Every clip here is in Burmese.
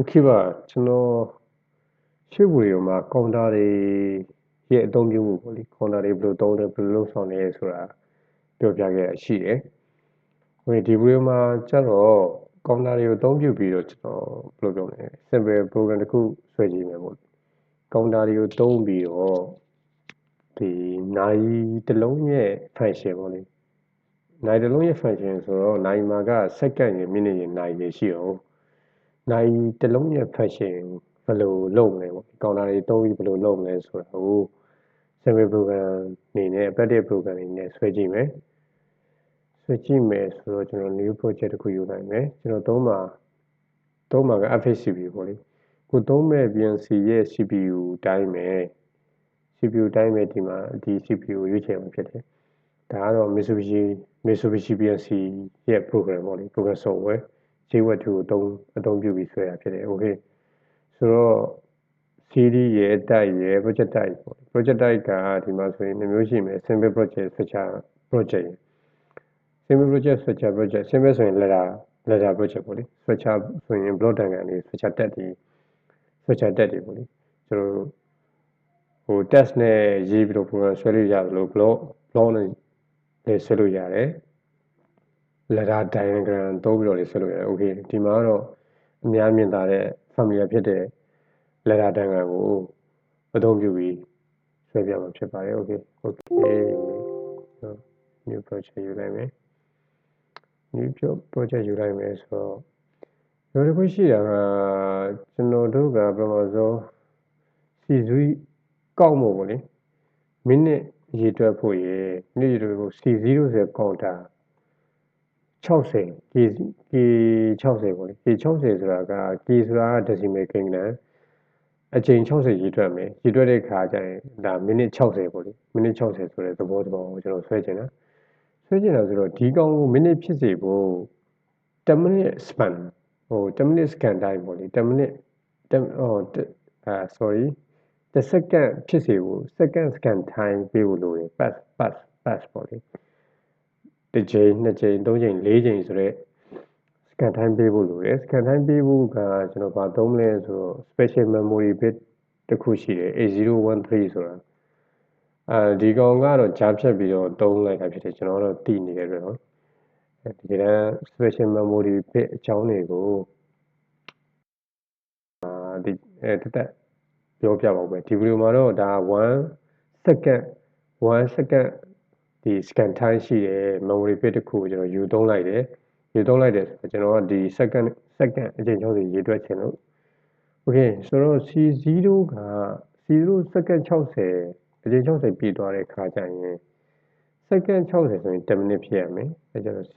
Okay ပါကျွန်တော်ရှေ့ဝီဒီယိုမှာကောင်တာတွေရဲ့အသုံးပြုမှုပေါ့လေကောင်တာတွေဘယ်လိုသုံးလဲဘယ်လိုလုပ်ဆောင်လဲဆိုတာပြောပြခဲ့ရရှိတယ်။ဒီဗီဒီယိုမှာကျတော့ကောင်တာတွေကိုအသုံးပြုပြီးတော့ကျွန်တော်ဘယ်လိုပြောမလဲ simple program တစ်ခုဆွဲကြည့်မယ်ပေါ့။ကောင်တာတွေကိုသုံးပြီးတော့ဒီနိုင်တစ်လုံးရဲ့ function ပေါ့လေ။နိုင်တစ်လုံးရဲ့ function ဆိုတော့နိုင်မှာက second ရယ် minute ရယ်နိုင်ရယ်ရှိတော့နိုင်တစ်လုံးရဲ့ function ဘယ်လိုလုပ်မလဲပေါ့ကောင်တာတွေသုံးပြီးဘယ်လိုလုပ်မလဲဆိုတာကို simple program အနေနဲ့ practice program အနေနဲ့ဆွဲကြည့်မယ်ဆိုတော့ကျွန်တော် new project တစ်ခုယူလိုက်မယ်ကျွန်တော်သုံးမှာက FHCP ပေါ့လေကိုသုံးမဲ့ BNC ရဲ့ CPU တိုင်းပဲ CPU တိုင်းပဲဒီမှာဒီ CPU ရွေးချယ်မှာဖြစ်တယ်ဒါကတော့ Mitsubishi BNC ရဲ့ program ပေါ့လေ program software JWT ကိုအသုံးပြုပြီးဆွဲတာဖြစ်တယ် okay ဆိုတော့ CD ရဲ့ type ရဲ့ project type ပေါ့ project type ကဒီမှာဆိုရင်2မျိုးရှိမယ် simple project structure project simple project structure project simple ဆိုရင် letter project ပေါ့လေ structure ဆိုရင် block diagram တွေ structure တက်တွေပေါ့လေကျွန်တော်ဟို test နဲ့ရေးပြီးတော့ program ဆွဲလို့ရတယ်လို့ block နဲ့ဆွဲလို့ရတယ် letter diagram သုံးပြီးတော့ဆွဲလို့ရတယ် okay ဒီမှာတော့အများမြင်သာတဲ့ familiar ဖြစ်တဲ့ letter diagram ကိုအသုံးပြုပြီးဆွဲပြမှာဖြစ်ပါတယ် okay new project ယူလိုက်မယ် new project ယူလိုက်မယ်ဆိုတော့နောက်တစ်ခုရှိတာကကျွန်တော်တို့ကပထမဆုံးစီစွီးကောက်ဖို့ပေါ့လေ minute ရေတွက်ဖို့ရေနေ့ရေတွက်ဖို့ C0 ဆိုcounter 60 K 60ပေါ့လေ K 60ဆိုတာက K ဆိုတာက decimal kingdom အချိန်60ရေတွက်မယ်ရေတွက်တဲ့ခါကျရင်ဒါ minute 60ပေါ့လေ minute 60ဆိုတဲ့သဘောကိုကျွန်တော်ဆွဲချင်တာဆိုတော့ဒီကောင်ကို minute ဖြစ်စေဖို့10 minute span 10 minute scan time ပေါ့လေ10 minute sorry 10 second ဖြစ်စေဖို့ second scan time ပေးဖို့လိုတယ် pass ပေါ့လေတစ်ချိန်နှစ်ချိန်သုံးချိန်လေးချိန်ဆိုတော့ scan time ပေးဖို့လိုတယ် scan time ပေးဖို့ကကျွန်တော်ဗာသုံးမလဲဆိုတော့ special memory bit တစ်ခုရှိတယ် 8013ဆိုတာဒီကောင်ကတော့ကြားဖြတ်ပြီးတော့သုံးလိုက်တာဖြစ်တယ်ကျွန်တော်တော့သိနေတယ်တော့ဒီကနေ့ special memory bit အကြောင်းတွေကိုတက်ပြောပြပါဦးပဲဒီဗီဒီယိုမှာတော့ဒါ1 second ဒီ scan time ရှိတယ် memory bit တစ်ခုကိုကျွန်တော်ယူသုံးလိုက်တယ်ဆိုတော့ကျွန်တော်ကဒီ second အချိန်60ရေတွက်ချင်လို့ okay ဆိုတော့ C0 က second 60အချိန်60ပြည့်သွားတဲ့ခါကျရင် second 60ဆိုရင်10 minute ဖြစ်ရမယ်အဲကျတော့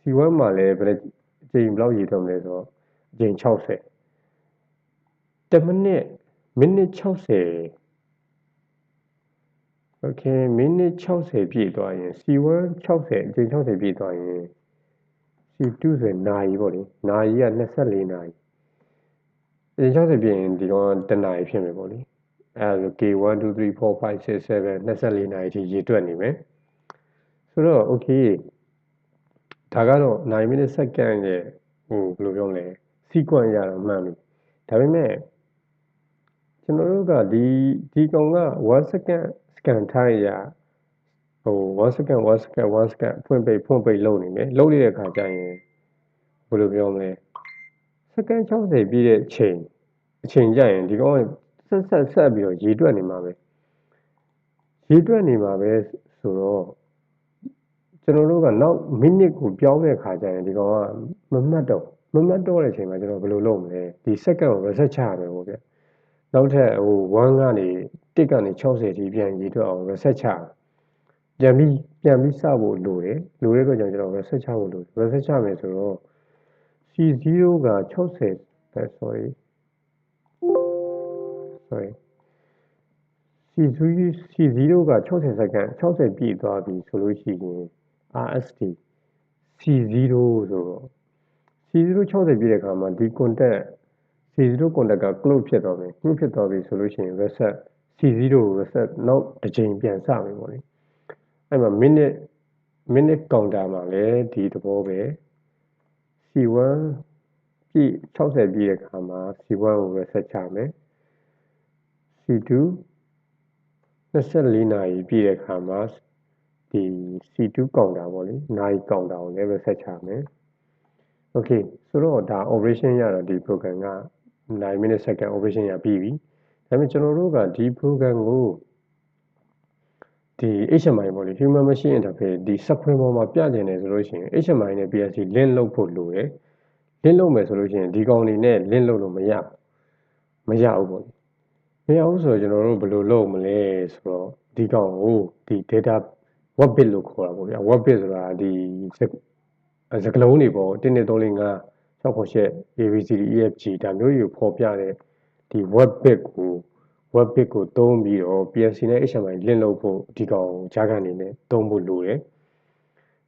C1 မှာလည်းအချိန်ဘယ်လောက်ရေတွက်မလဲဆိုတော့အချိန်60 10 minute 60 okay minute 60ပြည့်သွားရင် C1 60အချိန်60ပြည့်သွားရင် C2 ဆိုရင်နာရီပေါ့လေနာရီက24နာရီအချိန်60ပြည့်ရင်ဒီတော့တနာရီဖြစ်မယ်ပေါ့လေအဲဒါ K1 2 3 4 5 6 7 24နာရီထိရေတွက်နေမယ်ဆိုတော့ okay ဒါကတော့9 minute second ရဲ့ဘယ်လိုပြောမလဲ sequence ရတော့မှန်ပြီဒါပေမဲ့ကျွန်တော်တို့ကဒီကောင်က1 second scan time ရ1 second ဖွင့်ပိတ်လုပ်နေမယ်လုပ်နေတဲ့အခါကျရင်ဘယ်လိုပြောမလဲ second 60ပြည့်တဲ့အချိန်ကျရင်ဒီကောင်ကဆက်ပြီးတော့ရေတွက်နေမှာပဲဆိုတော့ကျွန်တော်တို့ကနောက် minute ကိုပြောင်းတဲ့အခါကျရင်ဒီကောင်ကမမှတ်တော့တဲ့အချိန်မှာကျွန်တော်ဘယ်လိုလုပ်မလဲဒီ second ကို reset ချရမယ်ပေါ့ဗျနောက်ထပ်1ကနေ1ကနေ60ထိပြန်ရေတွက်အောင် reset ချပြန်ပြီးစဖို့လိုတဲ့အတွက်ကြောင့်ကျွန်တော် reset ချဖို့လိုတယ် reset ချမယ်ဆိုတော့ C0 က60 sorry C0 က60 second 60ပြည့်သွားပြီဆိုလို့ရှိရင် RST C0 ဆိုတော့ C0 60ပြည့်တဲ့အခါမှာဒီ contact C0 contact က close ဖြစ်သွားပြီဆိုလို့ရှိရင် reset C0 ကို reset နောက်တစ်ချိန်ပြန်စမယ်ပေါ့လေအဲ့မှာ minute counter မှာလည်းဒီသဘောပဲ C1 ပြည့်60ပြည့်တဲ့ခါမှာ C1 ကို reset ချမယ် C2 24နာရီပြည့်တဲ့ခါမှာဒီ C2 ကောင်တာပေါ့လေနာရီကောင်တာကိုလည်း reset ချမယ် Okay ဆိုတော့ဒါ operation ရတော့ဒီ program က9 minute second operation ရပြီးပြီဒါပေမဲ့ကျွန်တော်တို့ကဒီ program ကိုဒီ HMI ပေါ့လေ Human Machine Interface ဒီ subframe ပေါ်မှာပြကျင်တယ်ဆိုလို့ရှိရင် HMI နဲ့ PLC link လုပ်ဖို့လိုတယ် link လုပ်မယ်ဆိုလို့ရှိရင်ဒီကောင်တွေနဲ့ link လုပ်လို့မရဘူးပေါ့လေမရဘူးဆိုတော့ကျွန်တော်တို့ဘယ်လိုလုပ်မလဲဆိုတော့ဒီကောင်ကိုဒီ data web bit လို့ခေါ်တာပေါ့ဗျာ web bit ဆိုတာဒီစကလုံးတွေပေါ့1 2 3 4 5 6 7 ABCD EFG ဒါမျိုးတွေကိုဖော်ပြတဲ့ဒီ web bit ကိုသုံးပြီးတော့ PLC နဲ့ HMI link လုပ်ဖို့ဒီကောင်ကြားခံအနေနဲ့သုံးဖို့လိုတယ်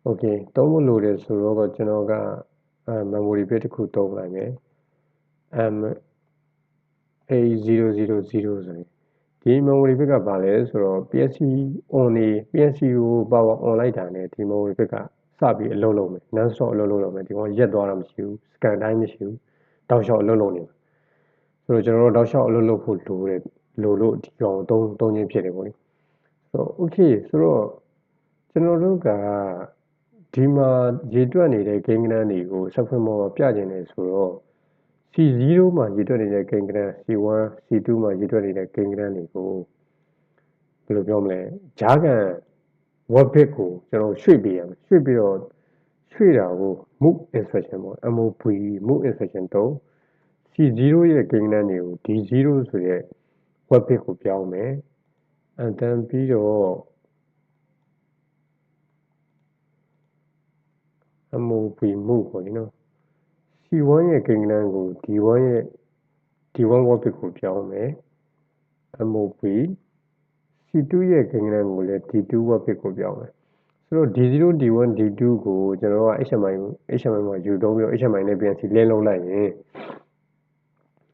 Okay သုံးဖို့လိုတယ်ဆိုတော့ကျွန်တော်ကmemory bit တစ်ခုသုံးလိုက်မယ် A000 ဆိုရင်ဒီ memory bit ကဘာလဲဆိုတော့ PLC on နေ PLC ကို power on လိုက်တာနဲ့ဒီ memory bit ကစပြီးအလုပ်လုပ်မယ် non stop အလုပ်လုပ်တော့မယ်ဒီကောင်ရက်သွားတာမရှိဘူး scan time မရှိဘူးတောက်လျှောက်အလုပ်လုပ်နေမှာဆိုတော့ကျွန်တော်တို့တောက်လျှောက်အလုပ်လုပ်ဖို့လိုလို့ဒီကောင်သုံးခြင်းဖြစ်တယ်ပေါ့လေဆိုတော့ okay ဆိုတော့ကျွန်တော်တို့ကဒီမှာရေတွက်နေတဲ့ကိန်းဂဏန်းတွေကို subframe ပေါ်မှာပြကျင်တယ်ဆိုတော့ C0 မှာရေတွက်နေတဲ့ကိန်းဂဏန်း C1 C2 မှာရေတွက်နေတဲ့ကိန်းဂဏန်းတွေကိုဘယ်လိုပြောမလဲကြားခံ web bit ကိုကျွန်တော်ရွှေ့ပေးရမယ်ရွှေ့ပြီးတော့ရွှေ့တာကို move instruction ပေါ့ move instruction သုံး C0 ရဲ့ကိန်းဂဏန်းတွေကို D0 ဆိုတဲ့ web bit ကိုပြောင်းမယ်and then ပြီးတော့ move ပေါ့နော် C1 ရဲ့ကိန်းဂဏန်းကို D1 web bit ကိုပြောင်းမယ် move C2 ရဲ့ကိန်းဂဏန်းကိုလည်း D2 web bit ကိုပြောင်းမယ်ဆိုတော့ D0 D1 D2 ကိုကျွန်တော်တို့က HMI မှာယူသုံးပြီးတော့ HMI နဲ့ PLC link လုပ်လိုက်ရင်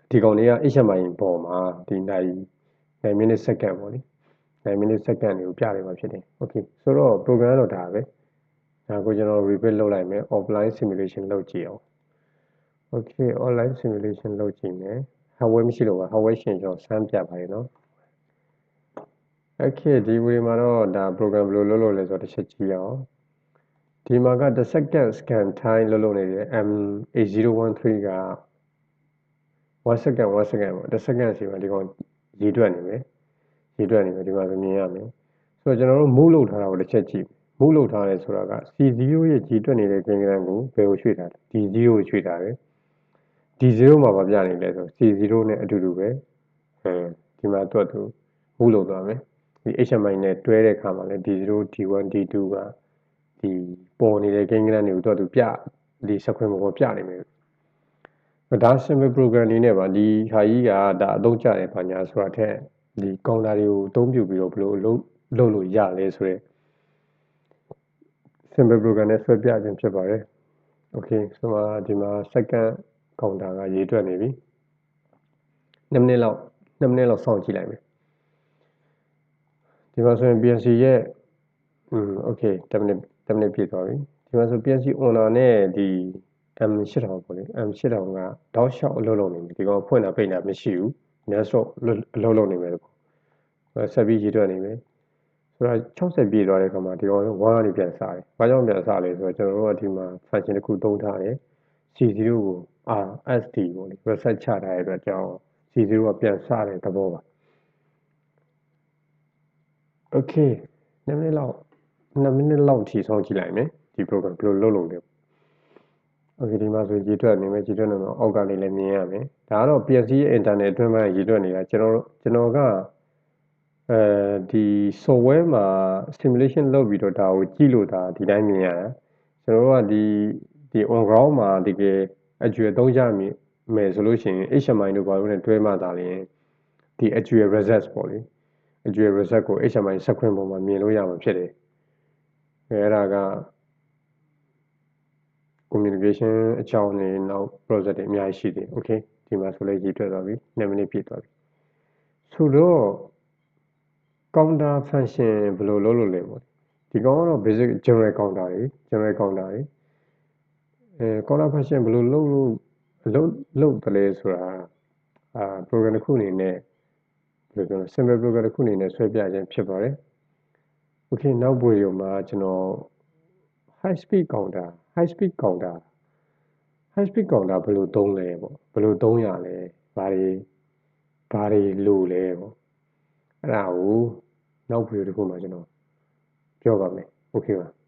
ဒီကောင်တွေက HMI ပေါ်မှာဒီ9 minute second ပေါ့လေ9 minute second တွေကိုပြနေမှာဖြစ်တယ် Okay ဆိုတော့ program ကတော့ဒါပဲဒါကိုကျွန်တော် repeat လုပ်လိုက်မယ် offline simulation လုပ်ကြည့်အောင် Okay online simulation လုပ်ကြည့်မယ် hardware မရှိလို့ပါ hardware ရှင်ကျွန်တော်စမ်းပြပါရနော် Okay ဒီ video မှာတော့ဒါ program ဘယ်လိုလုပ်လို့လဲဆိုတော့တစ်ချက်ကြည့်အောင်ဒီမှာက1 second scan time လုပ်နေတယ် M8013 က1 second ပေါ့1 second စီမှာဒီကောင်ရေတွက်နေမယ်ဒီမှာဆိုမြင်ရမယ်ဆိုတော့ကျွန်တော်တို့ move လုပ်ထားတာကိုတစ်ချက်ကြည့် move လုပ်ထားတယ်ဆိုတာက C0 ရဲ့ရေတွက်နေတဲ့ကိန်းဂဏန်းကိုဘယ်ကိုရွှေ့ထားလဲ D0 ကိုရွှေ့ထားတယ် D0 မှာဘာပြနေလဲဆို C0 နဲ့အတူတူပဲဒီမှာသူ move လုပ်သွားမယ်ဒီ HMI နဲ့တွဲတဲ့အခါမှာလည်း D0 D1 D2 ကဒီပေါ်နေတဲ့ကိန်းဂဏန်းတွေကိုသူပြဒီ subframe ပေါ်ပြနေမယ်ဒါ simple program အနေနဲ့ပါဒီဟာကြီးကဒါအသုံးကျတယ်ဘာညာဆိုတာထက်ဒီ counter တွေကိုအသုံးပြုပြီးတော့ဘယ်လိုလုပ်လို့ရလဲဆိုတော့ simple program နဲ့ဆွဲပြခြင်းဖြစ်ပါတယ် Okay ဆိုတော့ဒီမှာ second counter ကရေတွက်နေပြီ2 မိနစ်လောက်စောင့်ကြည့်လိုက်မယ်ဒီမှာဆိုရင် PLC ရဲ့ okay 10 မိနစ်ပြည့်သွားပြီဒီမှာဆို PLC owner နဲ့ဒီ M8000 ပေါ့လေ M8000 ကတောက်လျှောက်အလုပ်လုပ်နေပြီဒီကောင်ဖွင့်တာပိတ်တာမရှိဘူး non-stop အလုပ်လုပ်နေမယ်ဆက်ပြီးရေတွက်နေမယ်ဆိုတော့60ပြည့်သွားတဲ့အခါမှာဒီကောင်1ကနေပြန်စားတယ်ဘာကြောင့်ပြန်စားလဲဆိုတော့ကျွန်တော်တို့ကဒီမှာ function တစ်ခုသုံးထားတယ် C0 ကို RST ပေါ့လေ reset ချထားတဲ့အတွက်ကြောင့် C0 ကပြန်စားတဲ့သဘောပါOkay 2 မိနစ်လောက်ထိစောင့်ကြည့်လိုက်မယ်ဒီ program ဘယ်လိုလုပ်လဲ Okay ဒီမှာဆိုရေတွက်နေမယ်အောက်ကနေလည်းမြင်ရမယ်ဒါကတော့ PLC ရဲ့ internet အတွင်းမှာရေတွက်နေတာကျွန်တော်ကဒီ software မှာ simulation လုပ်ပြီးတော့ဒါကိုကြည့်လို့ဒါဒီတိုင်းမြင်ရတာကျွန်တော်တို့ကဒီ on ground မှာတကယ်အကျွေသုံးကြမယ်ဆိုလို့ရှိရင် HMI တို့ဘာလို့နဲ့တွဲမှသာလျှင်ဒီအကျွေ result ပေါ့လေအကျွေ result ကို HMI subframe ပေါ်မှာမြင်လို့ရမှာဖြစ်တယ်အဲ့ဒါက communication အကြောင်းတွေနောက် project တွေအများကြီးရှိသေးတယ် okay ဒီမှာဆိုလည်းရေတွက်သွားပြီ2 မိနစ်ပြည့်သွားပြီဆိုတော့ counter function ဘယ်လိုလုပ်လို့လဲပေါ့ဒီကောင်ကတော့ basic general counter တွေcounter function ဘယ်လိုလုပ်လို့ အလုပ်တလဲဆိုတာprogram တစ်ခုအနေနဲ့ဘယ်လိုပြောလဲ sample program တစ်ခုအနေနဲ့ဆွဲပြခြင်းဖြစ်ပါတယ်။ Okay နောက် video မှာကျွန်တော် high speed counter ဘယ်လိုသုံးလဲပေါ့ဘယ်လိုသုံးရလဲဘာတွေလိုလဲပေါ့အဲ့ဒါကိုနောက် video တစ်ခုမှာကျွန်တော်ပြောပါမယ် Okay ပါ